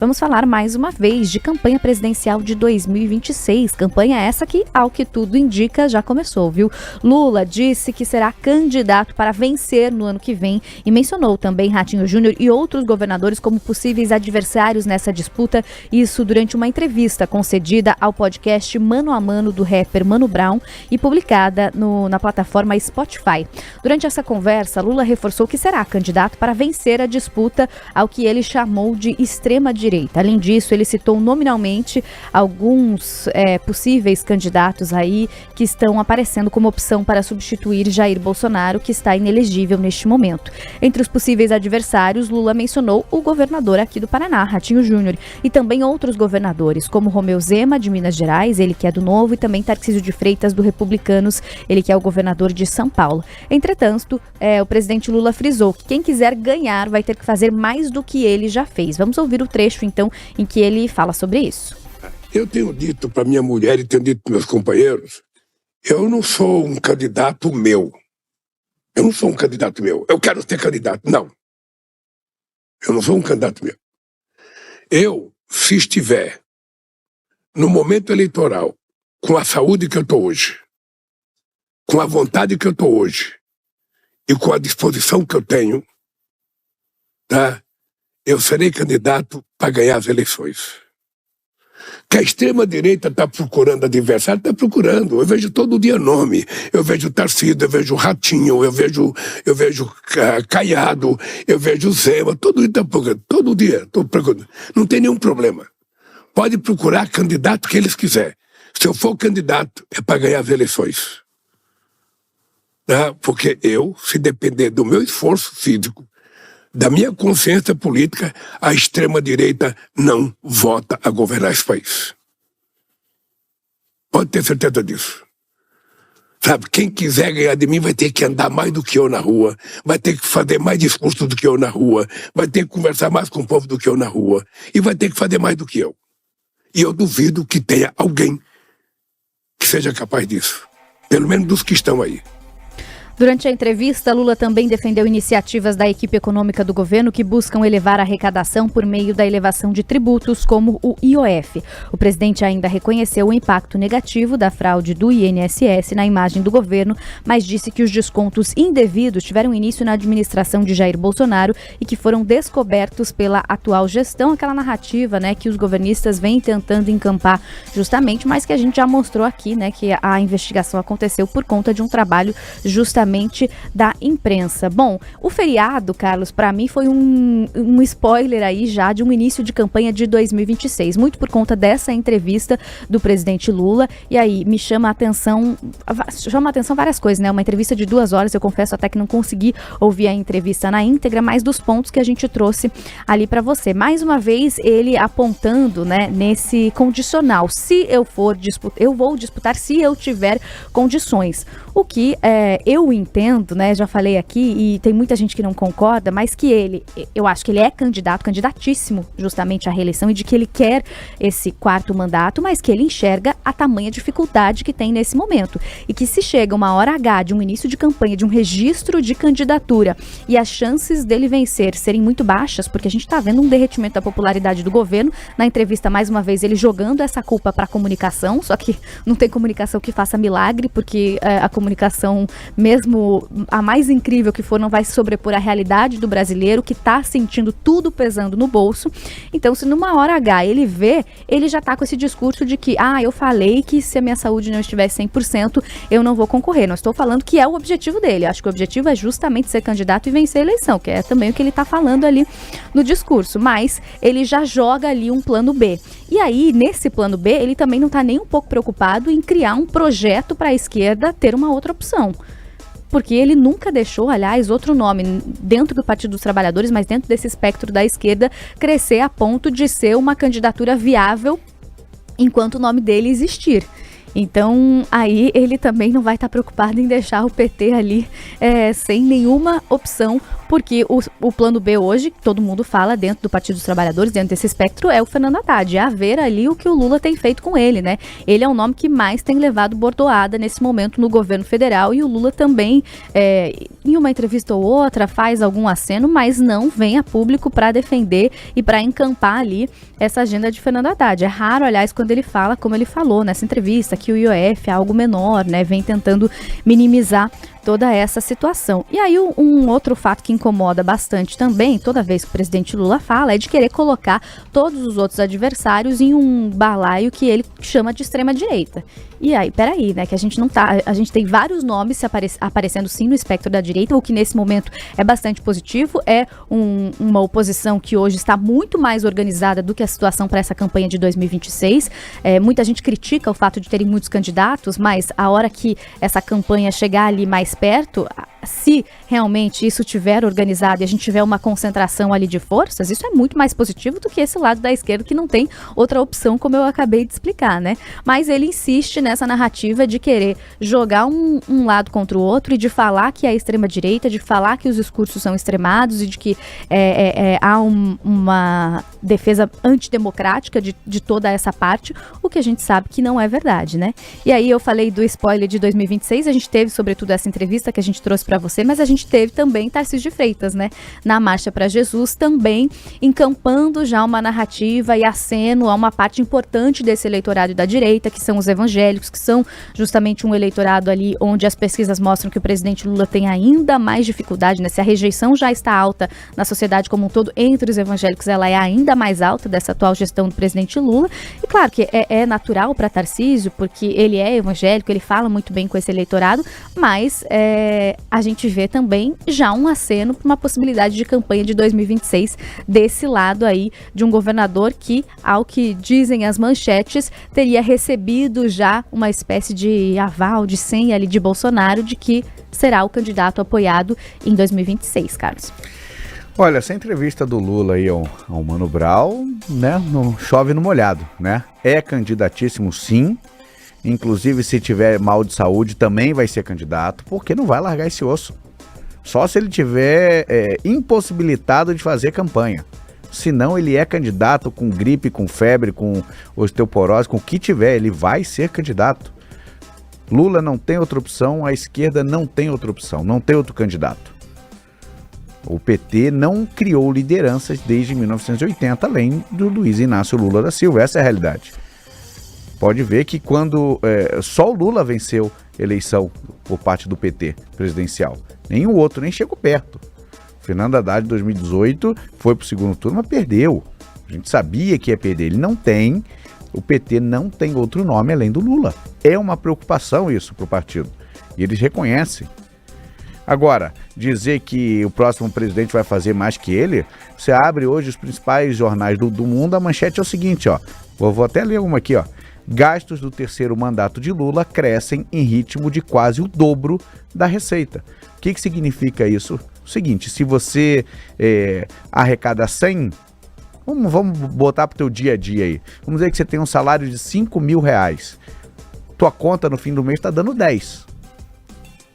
Vamos falar mais uma vez de campanha presidencial de 2026. Campanha essa que, ao que tudo indica, já começou, viu? Lula disse que será candidato para vencer no ano que vem e mencionou também Ratinho Júnior e outros governadores como possíveis adversários nessa disputa. Isso durante uma entrevista concedida ao podcast Mano a Mano do rapper Mano Brown e publicada na plataforma Spotify. Durante essa conversa, Lula reforçou que será candidato para vencer a disputa ao que ele chamou de extrema-direita. Além disso, ele citou nominalmente alguns possíveis candidatos aí que estão aparecendo como opção para substituir Jair Bolsonaro, que está inelegível neste momento. Entre os possíveis adversários, Lula mencionou o governador aqui do Paraná, Ratinho Júnior, e também outros governadores, como Romeu Zema, de Minas Gerais, ele que é do Novo, e também Tarcísio de Freitas, do Republicanos, ele que é o governador de São Paulo. Entretanto, o presidente Lula frisou que quem quiser ganhar vai ter que fazer mais do que ele já fez. Vamos ouvir o trecho, então, em que ele fala sobre isso. Eu tenho dito para minha mulher e tenho dito para meus companheiros, eu não sou um candidato meu. Eu não sou um candidato meu. Eu quero ser candidato. Não. Eu não sou um candidato meu. Eu, se estiver no momento eleitoral, com a saúde que eu estou hoje, com a vontade que eu estou hoje e com a disposição que eu tenho, tá? Eu serei candidato para ganhar as eleições. Que a extrema-direita está procurando adversário, está procurando. Eu vejo todo dia nome. Eu vejo Tarcísio, eu vejo Ratinho, eu vejo Caiado, eu vejo Zema. Todo dia está procurando. Todo dia estou procurando. Não tem nenhum problema. Pode procurar candidato que eles quiserem. Se eu for candidato, é para ganhar as eleições. Tá? Porque eu, se depender do meu esforço físico, da minha consciência política, a extrema-direita não vota a governar esse país. Pode ter certeza disso. Sabe, quem quiser ganhar de mim vai ter que andar mais do que eu na rua, vai ter que fazer mais discurso do que eu na rua, vai ter que conversar mais com o povo do que eu na rua, e vai ter que fazer mais do que eu. E eu duvido que tenha alguém que seja capaz disso. Pelo menos dos que estão aí. Durante a entrevista, Lula também defendeu iniciativas da equipe econômica do governo que buscam elevar a arrecadação por meio da elevação de tributos, como o IOF. O presidente ainda reconheceu o impacto negativo da fraude do INSS na imagem do governo, mas disse que os descontos indevidos tiveram início na administração de Jair Bolsonaro e que foram descobertos pela atual gestão, aquela narrativa, né, que os governistas vêm tentando encampar justamente, mas que a gente já mostrou aqui, né, que a investigação aconteceu por conta de um trabalho justamente da imprensa. Bom, o feriado, Carlos, para mim foi um spoiler aí já de um início de campanha de 2026, muito por conta dessa entrevista do presidente Lula, e aí me chama a atenção várias coisas, né? Uma entrevista de 2 horas, eu confesso até que não consegui ouvir a entrevista na íntegra, mas dos pontos que a gente trouxe ali para você. Mais uma vez, ele apontando, né, nesse condicional, se eu for disputar, eu vou disputar se eu tiver condições. O que eu entendo, né, já falei aqui, e tem muita gente que não concorda, mas que eu acho que ele é candidatíssimo justamente à reeleição e de que ele quer esse 4º mandato, mas que ele enxerga a tamanha dificuldade que tem nesse momento. E que se chega uma hora H de um início de campanha, de um registro de candidatura e as chances dele vencer serem muito baixas, porque a gente está vendo um derretimento da popularidade do governo. Na entrevista, mais uma vez, ele jogando essa culpa para a comunicação, só que não tem comunicação que faça milagre, porque a comunicação, mesmo a mais incrível que for, não vai se sobrepor à realidade do brasileiro que está sentindo tudo pesando no bolso. Então, se numa hora H ele já está com esse discurso de que, eu falei que se a minha saúde não estivesse 100%, eu não vou concorrer. Não estou falando que é o objetivo dele. Acho que o objetivo é justamente ser candidato e vencer a eleição, que é também o que ele está falando ali no discurso. Mas ele já joga ali um plano B. E aí, nesse plano B, ele também não está nem um pouco preocupado em criar um projeto para a esquerda ter uma outra opção. Porque ele nunca deixou, aliás, outro nome dentro do Partido dos Trabalhadores, mas dentro desse espectro da esquerda, crescer a ponto de ser uma candidatura viável enquanto o nome dele existir. Então, aí ele também não vai estar preocupado em deixar o PT ali sem nenhuma opção, porque o plano B hoje, todo mundo fala dentro do Partido dos Trabalhadores, dentro desse espectro, é o Fernando Haddad. É a ver ali o que o Lula tem feito com ele, né? Ele é o nome que mais tem levado bordoada nesse momento no governo federal, e o Lula também, em uma entrevista ou outra, faz algum aceno, mas não vem a público para defender e para encampar ali essa agenda de Fernando Haddad. É raro, aliás, quando ele fala, como ele falou nessa entrevista, que o IOF é algo menor, né? Vem tentando minimizar toda essa situação. E aí um outro fato que incomoda bastante também, toda vez que o presidente Lula fala, é de querer colocar todos os outros adversários em um balaio que ele chama de extrema-direita. E aí, peraí, né, que a gente tem vários nomes aparecendo sim no espectro da direita, o que nesse momento é bastante positivo, é uma oposição que hoje está muito mais organizada do que a situação para essa campanha de 2026. Muita gente critica o fato de terem muitos candidatos, mas a hora que essa campanha chegar ali mais perto, se realmente isso tiver organizado e a gente tiver uma concentração ali de forças, isso é muito mais positivo do que esse lado da esquerda que não tem outra opção, como eu acabei de explicar, né? Mas ele insiste nessa narrativa de querer jogar um lado contra o outro e de falar que é a extrema-direita, de falar que os discursos são extremados e de que há uma defesa antidemocrática de toda essa parte, o que a gente sabe que não é verdade, né? E aí eu falei do spoiler de 2026, a gente teve sobretudo essa entrevista que a gente trouxe para você, mas a gente teve também Tarcísio de Freitas, né? Na Marcha para Jesus, também encampando já uma narrativa e aceno a uma parte importante desse eleitorado da direita, que são os evangélicos, que são justamente um eleitorado ali onde as pesquisas mostram que o presidente Lula tem ainda mais dificuldade, né? Se a rejeição já está alta na sociedade como um todo, entre os evangélicos ela é ainda mais alta dessa atual gestão do presidente Lula. E claro que é natural para Tarcísio, porque ele é evangélico, ele fala muito bem com esse eleitorado, mas a gente vê também já um aceno para uma possibilidade de campanha de 2026 desse lado aí de um governador que, ao que dizem as manchetes, teria recebido já uma espécie de aval, de senha ali de Bolsonaro, de que será o candidato apoiado em 2026, Carlos. Olha, essa entrevista do Lula aí ao Mano Brown, né, não chove no molhado, né? É candidatíssimo, sim. Inclusive, se tiver mal de saúde, também vai ser candidato, porque não vai largar esse osso. Só se ele tiver impossibilitado de fazer campanha. Senão, ele é candidato com gripe, com febre, com osteoporose, com o que tiver, ele vai ser candidato. Lula não tem outra opção, a esquerda não tem outra opção, não tem outro candidato. O PT não criou lideranças desde 1980, além do Luiz Inácio Lula da Silva, essa é a realidade. Pode ver que quando só o Lula venceu eleição por parte do PT presidencial. Nenhum outro, nem chegou perto. Fernando Haddad, em 2018, foi para o segundo turno, mas perdeu. A gente sabia que ia perder. Ele não tem, o PT não tem outro nome além do Lula. É uma preocupação isso para o partido. E eles reconhecem. Agora, dizer que o próximo presidente vai fazer mais que ele, você abre hoje os principais jornais do mundo, a manchete é o seguinte, ó. Vou até ler uma aqui, ó. Gastos do terceiro mandato de Lula crescem em ritmo de quase o dobro da receita. O que significa isso? O seguinte, se você arrecada 100, vamos botar para o teu dia a dia aí. Vamos dizer que você tem um salário de R$5.000. Tua conta no fim do mês está dando 10.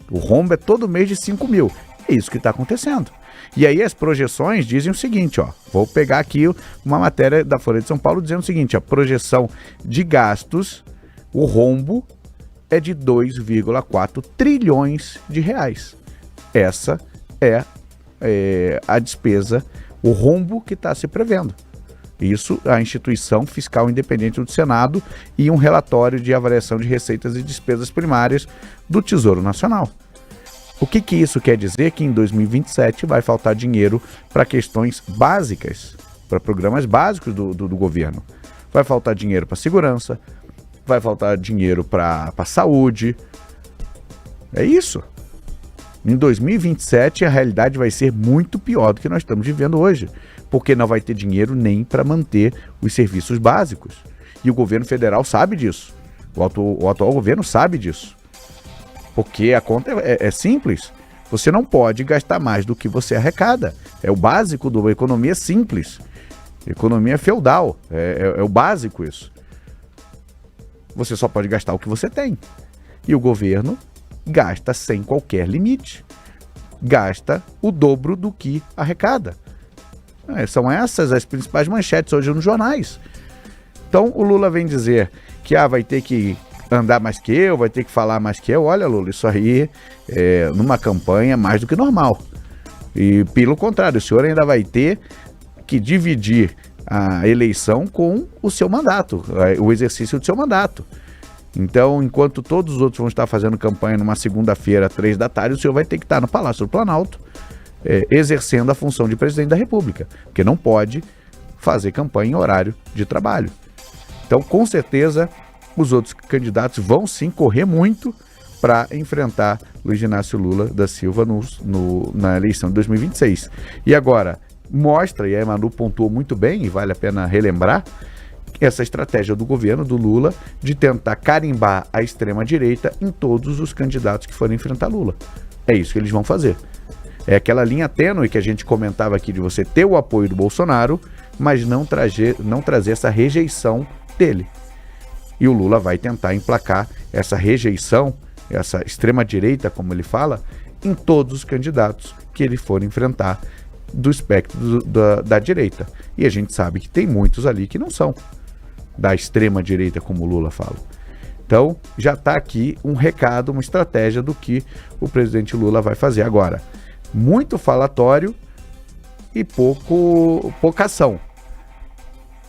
O rombo é todo mês de 5.000. É isso que está acontecendo. E aí as projeções dizem o seguinte, ó, vou pegar aqui uma matéria da Folha de São Paulo dizendo o seguinte, a projeção de gastos, o rombo é de 2,4 trilhões de reais. Essa é a despesa, o rombo que está se prevendo. Isso a Instituição Fiscal Independente do Senado e um relatório de avaliação de receitas e despesas primárias do Tesouro Nacional. O que isso quer dizer? Que em 2027 vai faltar dinheiro para questões básicas, para programas básicos do governo. Vai faltar dinheiro para segurança, vai faltar dinheiro para saúde. É isso. Em 2027 a realidade vai ser muito pior do que nós estamos vivendo hoje, porque não vai ter dinheiro nem para manter os serviços básicos. E o governo federal sabe disso. O atual governo sabe disso. Porque a conta é simples. Você não pode gastar mais do que você arrecada. É o básico da economia simples. Economia feudal. É o básico isso. Você só pode gastar o que você tem. E o governo gasta sem qualquer limite. Gasta o dobro do que arrecada. São essas as principais manchetes hoje nos jornais. Então o Lula vem dizer que vai ter que andar mais que eu, vai ter que falar mais que eu. Olha, Lula, isso aí numa campanha mais do que normal. E pelo contrário, o senhor ainda vai ter que dividir a eleição com o seu mandato, o exercício do seu mandato. Então, enquanto todos os outros vão estar fazendo campanha numa segunda-feira, 3 da tarde, o senhor vai ter que estar no Palácio do Planalto, exercendo a função de presidente da República, porque não pode fazer campanha em horário de trabalho. Então, com certeza, os outros candidatos vão sim correr muito para enfrentar Luiz Inácio Lula da Silva na eleição de 2026. E agora, mostra, e a Manu pontuou muito bem, e vale a pena relembrar, essa estratégia do governo, do Lula, de tentar carimbar a extrema-direita em todos os candidatos que forem enfrentar Lula. É isso que eles vão fazer. É aquela linha tênue que a gente comentava aqui de você ter o apoio do Bolsonaro, mas não trazer essa rejeição dele. E o Lula vai tentar emplacar essa rejeição, essa extrema-direita, como ele fala, em todos os candidatos que ele for enfrentar do espectro da direita. E a gente sabe que tem muitos ali que não são da extrema-direita, como o Lula fala. Então, já está aqui um recado, uma estratégia do que o presidente Lula vai fazer agora. Muito falatório e pouca ação.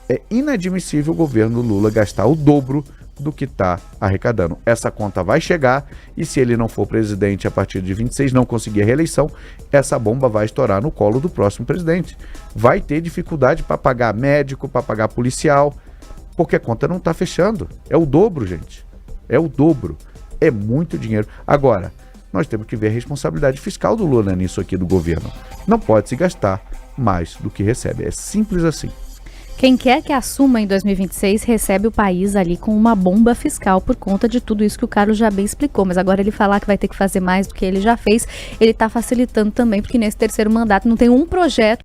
É inadmissível o governo Lula gastar o dobro do que está arrecadando. Essa conta vai chegar e se ele não for presidente a partir de 26, não conseguir a reeleição, essa bomba vai estourar no colo do próximo presidente. Vai ter dificuldade para pagar médico, para pagar policial, porque a conta não está fechando. É o dobro, gente. É o dobro. É muito dinheiro. Agora, nós temos que ver a responsabilidade fiscal do Lula nisso aqui do governo. Não pode se gastar mais do que recebe. É simples assim. Quem quer que assuma em 2026 recebe o país ali com uma bomba fiscal por conta de tudo isso que o Carlos já bem explicou. Mas agora ele falar que vai ter que fazer mais do que ele já fez, ele está facilitando também, porque nesse terceiro mandato não tem um projeto